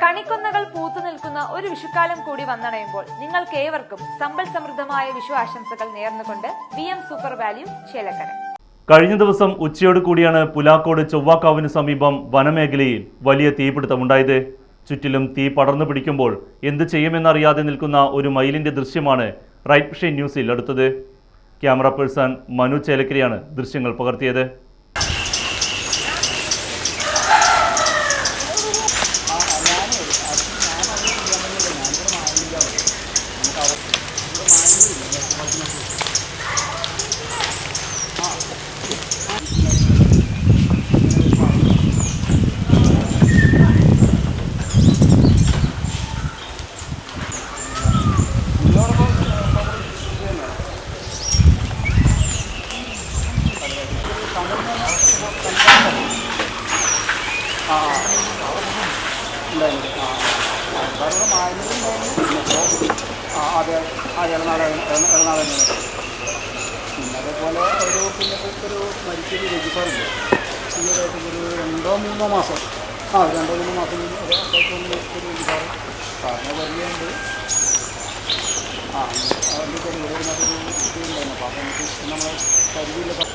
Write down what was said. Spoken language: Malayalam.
കണിക്കൊന്നകൾ പൂത്തു നിൽക്കുന്ന ഒരു വിഷുക്കാലം കൂടി വന്നണയുമ്പോൾ നിങ്ങൾക്ക് ഏവർക്കും സമ്പൽ സമൃദ്ധമായ വിഷു ആശംസകൾ നേർന്നുകൊണ്ട് VM സൂപ്പർ വാല്യൂ ചേലക്കര. കഴിഞ്ഞ ദിവസം ഉച്ചയോട് കൂടിയാണ് പുലാക്കോട് ചൊവ്വാക്കാവിന് സമീപം വനമേഖലയിൽ വലിയ തീപിടുത്തമുണ്ടായത്. ചുറ്റിലും തീ പടർന്നു പിടിക്കുമ്പോൾ എന്ത് ചെയ്യുമെന്നറിയാതെ നിൽക്കുന്ന ഒരു മയിലിന്റെ ദൃശ്യമാണ് റൈറ്റ് വിഷൻ ന്യൂസിൽ എടുത്തത്. ക്യാമറ പേഴ്സൺ മനു ചേലക്കരയാണ് ദൃശ്യങ്ങൾ പകർത്തിയത്. അതേപോലെ ഒരു മരിച്ചൊരു രജിസ്റ്ററില്ല ഈയിടെയായിട്ട് ഒരു 2-3 മാസം 2-3 മാസം ഒരു രജിസ്റ്റർ സാറിന് വരികയുണ്ട്. അതിൻ്റെ ഇവിടെ ഒരു ഇതുണ്ടായിരുന്നു. അപ്പോൾ നമുക്ക് നമ്മളെ പരിധിയിലൊക്കെ